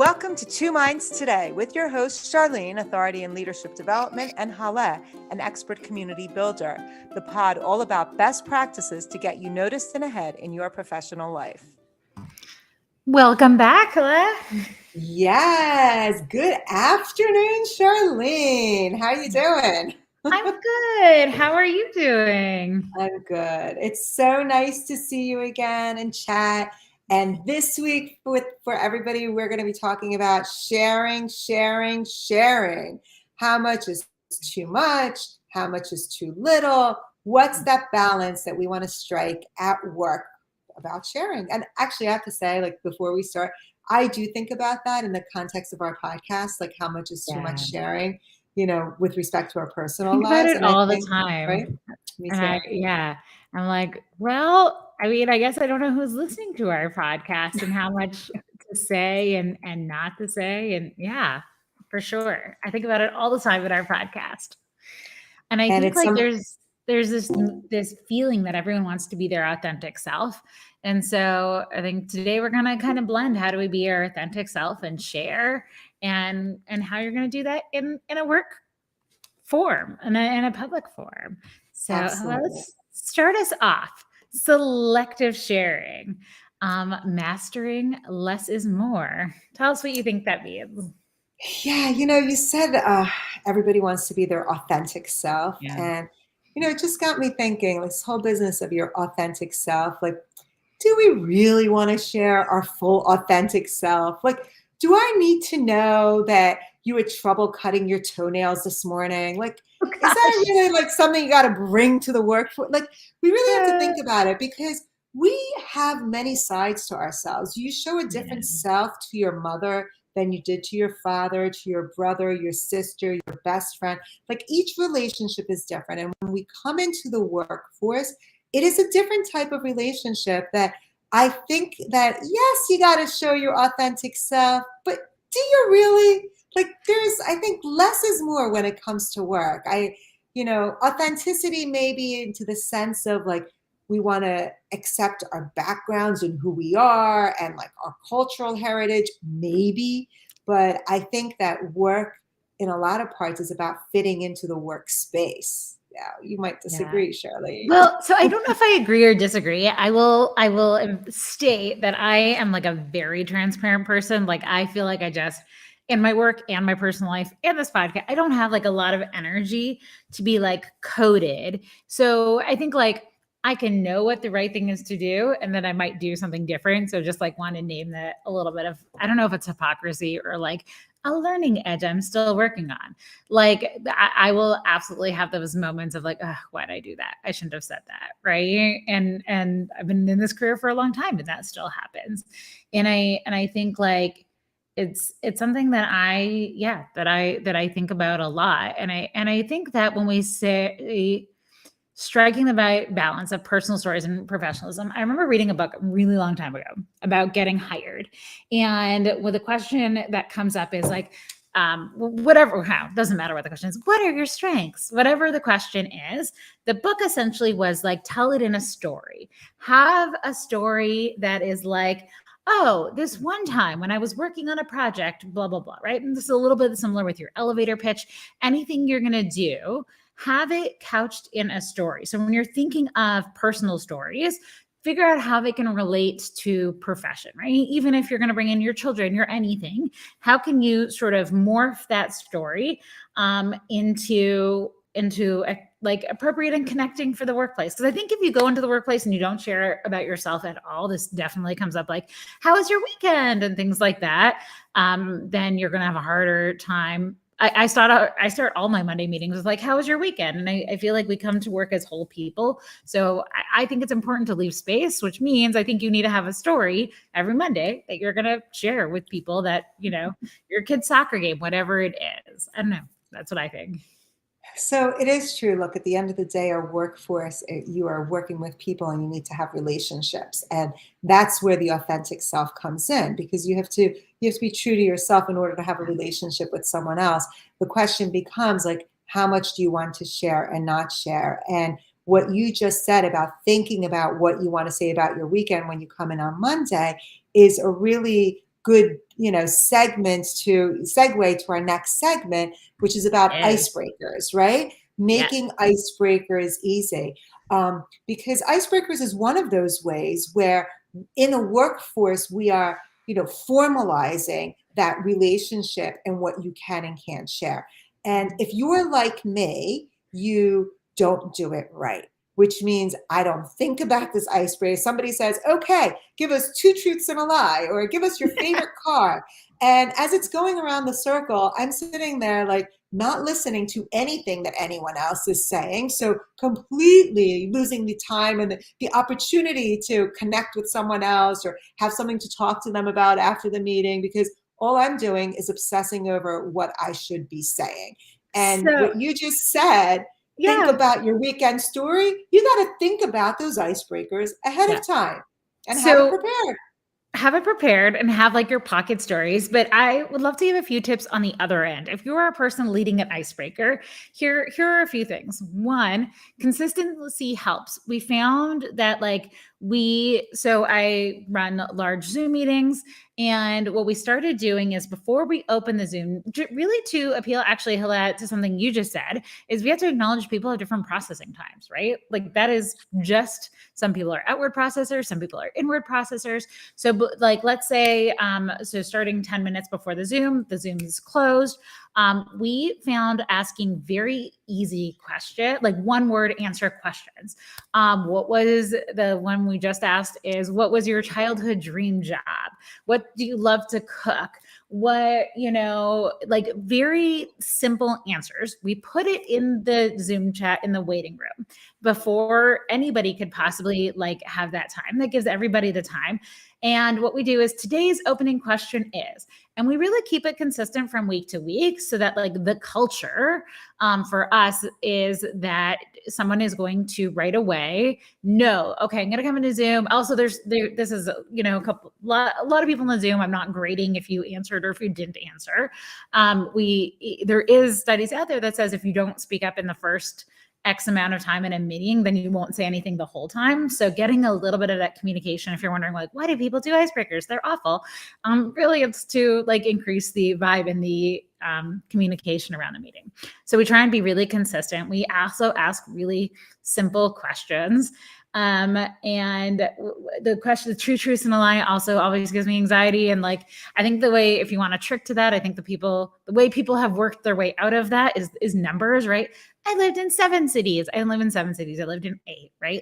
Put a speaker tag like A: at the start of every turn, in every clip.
A: Welcome to Two Minds Today with your host, Charlene, authority in leadership development, and Haleh, an expert community builder. The pod all about best practices to get you noticed and ahead in your professional life.
B: Welcome back, Haleh.
A: Yes. Good afternoon, Charlene. How are you doing?
B: I'm good. How are you doing?
A: I'm good. It's so nice to see you again and chat. And this week for everybody, we're going to be talking about sharing. How much is too much? How much is too little? What's that balance that we want to strike at work about sharing? And actually, I have to say, like, before we start, I do think about that in the context of our podcast, like how much is too much sharing, with respect to our personal
B: Think
A: lives.
B: about it all the time.
A: Right? Me too.
B: And I'm like, well, I mean, I guess I don't know who's listening to our podcast and how much to say and not to say. And yeah, for sure. I think about it all the time in our podcast. And I think like there's this feeling that everyone wants to be their authentic self. And so I think today we're going to kind of blend how do we be our authentic self and share and how you're going to do that in a work form, in a public forum. So let's start us off. Selective sharing, mastering less is more. Tell us what you think that means.
A: Yeah, you said everybody wants to be their authentic self.
B: Yeah.
A: And, it just got me thinking, this whole business of your authentic self, like, do we really want to share our full authentic self? Like, do I need to know that you had trouble cutting your toenails this morning? Like, is that really like something you got to bring to the workforce? Like, we really have to think about it because we have many sides to ourselves. You show a different self to your mother than you did to your father, to your brother, your sister, your best friend. Like each relationship is different. And when we come into the workforce, it is a different type of relationship that I think that, yes, you got to show your authentic self, but do you really? Like I think less is more when it comes to work. Authenticity maybe into the sense of like, we want to accept our backgrounds and who we are and like our cultural heritage, maybe. But I think that work in a lot of parts is about fitting into the workspace. Yeah, you might disagree, Shirley.
B: Well, so I don't know if I agree or disagree. I will state that I am like a very transparent person. Like I feel like I just in my work and my personal life and this podcast, I don't have like a lot of energy to be like coded. So I think like I can know what the right thing is to do, and then I might do something different. So just like want to name that a little bit of, I don't know if it's hypocrisy or like a learning edge I'm still working on. Like I will absolutely have those moments of like, why'd I do that? I shouldn't have said that. Right. And I've been in this career for a long time and that still happens. And I think like, it's something that I think about a lot. And I think that when we say striking the balance of personal stories and professionalism. I remember reading a book a really long time ago about getting hired. And with a question that comes up is like, doesn't matter what the question is. What are your strengths? Whatever the question is, the book essentially was like, tell it in a story. Have a story that is like, oh, this one time when I was working on a project, blah, blah, blah, right? And this is a little bit similar with your elevator pitch. Anything you're going to do, have it couched in a story. So when you're thinking of personal stories, figure out how they can relate to profession, right? Even if you're going to bring in your children, your anything, how can you sort of morph that story into like appropriate and connecting for the workplace? Because I think if you go into the workplace and you don't share about yourself at all, this definitely comes up like, how was your weekend and things like that, then you're going to have a harder time. I start all my Monday meetings with like, how was your weekend? And I feel like we come to work as whole people. So I think it's important to leave space, which means I think you need to have a story every Monday that you're going to share with people that, your kid's soccer game, whatever it is. I don't know. That's what I think.
A: So it is true. Look, at the end of the day, our workforce, you are working with people and you need to have relationships. And that's where the authentic self comes in, because you have to be true to yourself in order to have a relationship with someone else. The question becomes like, how much do you want to share and not share? And what you just said about thinking about what you want to say about your weekend when you come in on Monday is a really good, segments to segue to our next segment, which is about
B: Is.
A: icebreakers, right?
B: Yeah.
A: Making icebreakers easy. Because icebreakers is one of those ways where in a workforce, we are, formalizing that relationship and what you can and can't share. And if you're like me, you don't do it right, which means I don't think about this icebreaker. Somebody says, okay, give us two truths and a lie, or give us your favorite car. And as it's going around the circle, I'm sitting there like not listening to anything that anyone else is saying. So completely losing the time and the opportunity to connect with someone else or have something to talk to them about after the meeting, because all I'm doing is obsessing over what I should be saying. And
B: So,
A: what you just said, think
B: yeah.
A: about your weekend story. You got to think about those icebreakers ahead
B: Yeah.
A: of time and have it
B: So,
A: prepared.
B: have it prepared and have like your pocket stories. But I would love to give a few tips on the other end. If you're a person leading an icebreaker, here are a few things. One, consistency helps. We found that so I run large Zoom meetings, and what we started doing is before we open the Zoom, really to appeal actually Hilette, to something you just said, is we have to acknowledge people have different processing times, right? Like that is just, some people are outward processors, some people are inward processors. So let's say, so starting 10 minutes before the Zoom is closed. We found asking very easy question, like one word answer questions. What was the one we just asked is, what was your childhood dream job? What do you love to cook? What, like very simple answers. We put it in the Zoom chat in the waiting room before anybody could possibly have that time. That gives everybody the time. And what we do is today's opening question is, and we really keep it consistent from week to week so that the culture for us is that someone is going to right away know, okay, I'm going to come into Zoom. Also, this is, a lot of people in the Zoom. I'm not grading if you answered or if you didn't answer. There is studies out there that says if you don't speak up in the first X amount of time in a meeting, then you won't say anything the whole time. So getting a little bit of that communication, if you're wondering why do people do icebreakers? They're awful. Really it's to increase the vibe and the communication around the meeting. So we try and be really consistent. We also ask really simple questions. And the question, the true truths and a lie also always gives me anxiety. And I think if you want a trick to that, I think the way people have worked their way out of that is numbers, right? I lived in 7 cities. I didn't live in 7 cities. I lived in 8, right?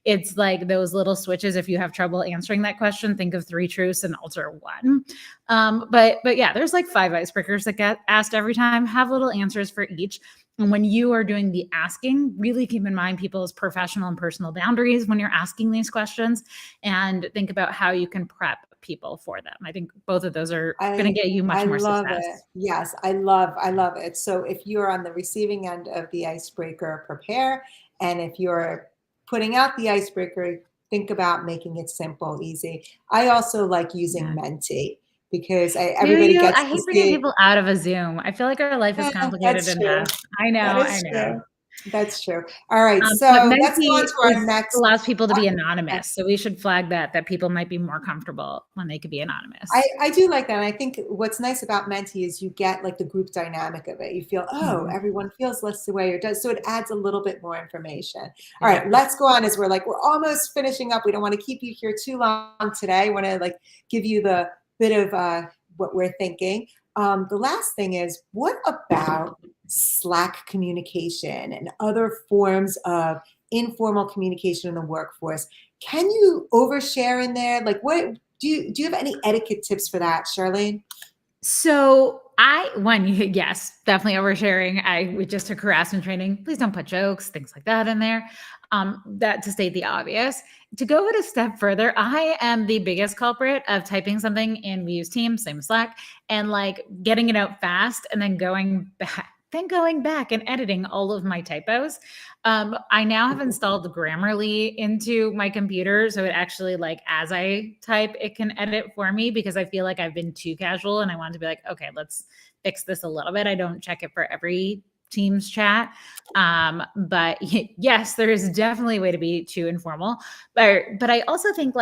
B: It's like those little switches. If you have trouble answering that question, think of 3 truths and alter 1. But yeah, there's 5 icebreakers that get asked every time. Have little answers for each. And when you are doing the asking, really keep in mind people's professional and personal boundaries when you're asking these questions, and think about how you can prep people for them. I think both of those are going to get you much more
A: love
B: success.
A: it. Yes, I love it. So if you're on the receiving end of the icebreaker, prepare. And if you're putting out the icebreaker, think about making it simple, easy. I also like using Menti because everybody gets
B: I hate
A: to
B: bringing
A: see.
B: people out of a Zoom. I feel like our life is complicated
A: That's true.
B: enough. I know.
A: That is
B: I know.
A: true. That's true. All right.
B: But
A: So let's go on
B: Menti
A: to our next.
B: allows people to be anonymous. So we should flag that people might be more comfortable when they could be anonymous.
A: I do like that. And I think what's nice about Menti is you get the group dynamic of it. You feel, everyone feels less the way or does. So it adds a little bit more information. All right, let's go on as we're almost finishing up. We don't want to keep you here too long today. I want to give you the bit of what we're thinking. The last thing is, what about Slack communication and other forms of informal communication in the workforce? Can you overshare in there? What do you have any etiquette tips for that, Charlene?
B: So yes, definitely oversharing. We just took harassment training. Please don't put jokes, things like that in there. That to state the obvious. To go it a step further, I am the biggest culprit of typing something in, we use Teams, same as Slack, and getting it out fast and then going back and editing all of my typos. I now have installed Grammarly into my computer. So it actually as I type, it can edit for me, because I feel like I've been too casual and I want to be okay, let's fix this a little bit. I don't check it for every Teams chat. But yes, there is definitely a way to be too informal. But I also think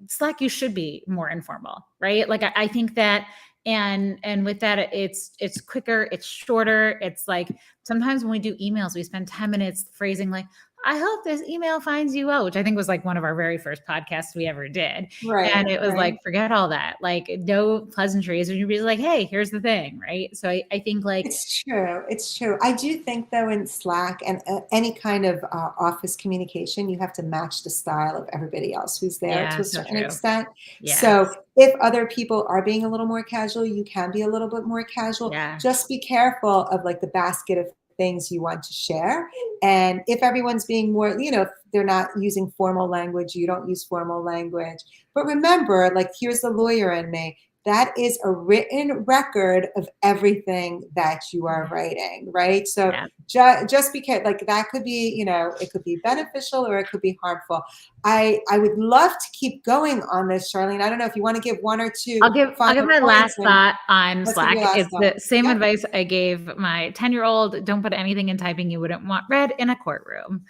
B: Slack, you should be more informal, right? Like I think that, and with that, it's quicker, it's shorter. It's like sometimes when we do emails, we spend 10 minutes phrasing like, I hope this email finds you well, which I think was like one of our very first podcasts we ever did. And it was like, forget all that, like no pleasantries. And you're just like, hey, here's the thing, right? So I think like
A: it's true. It's true. I do think though in Slack and any kind of office communication, you have to match the style of everybody else who's there to
B: yeah,
A: a
B: so
A: certain
B: true.
A: extent.
B: Yes.
A: So if other people are being a little more casual, you can be a little bit more casual.
B: Yeah.
A: Just be careful of like the basket of things you want to share. And if everyone's being more, if they're not using formal language, you don't use formal language. But remember, like here's the lawyer in me. That is a written record of everything that you are writing, right? So just because like that could be, it could be beneficial or it could be harmful. I would love to keep going on this, Charlene. I don't know if you want to give one or two.
B: I'll give my last thought on
A: Let's give
B: Slack.
A: your last
B: It's
A: thought.
B: the same advice I gave my 10-year-old. Don't put anything in typing you wouldn't want read in a courtroom.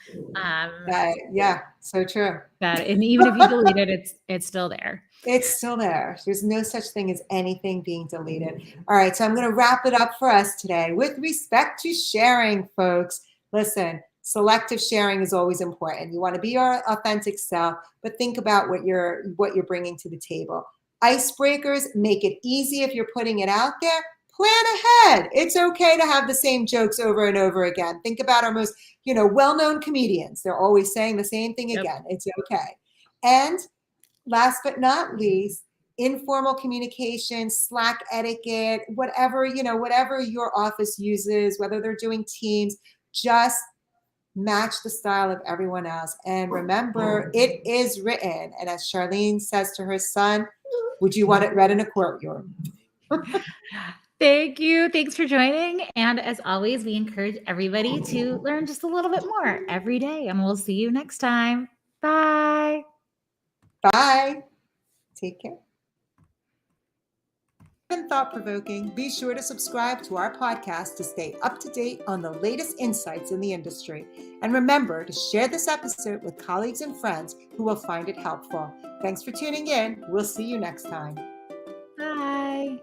A: Yeah, so true.
B: And even if you delete it, it's still there.
A: It's still there. There's no such thing as anything being deleted. All right, so I'm going to wrap it up for us today. With respect to sharing, folks, listen, selective sharing is always important. You want to be your authentic self, but think about what you're bringing to the table. Icebreakers make it easy if you're putting it out there. Plan ahead. It's okay to have the same jokes over and over again. Think about our most, well-known comedians. They're always saying the same thing again. It's okay. And last but not least, informal communication, Slack etiquette, whatever your office uses, whether they're doing Teams, just match the style of everyone else. And remember, it is written. And as Charlene says to her son, would you want it read in a courtroom?
B: Thank you. Thanks for joining. And as always, we encourage everybody to learn just a little bit more every day. And we'll see you next time. Bye.
A: Bye. Take care. And thought-provoking, be sure to subscribe to our podcast to stay up to date on the latest insights in the industry. And remember to share this episode with colleagues and friends who will find it helpful. Thanks for tuning in. We'll see you next time.
B: Bye.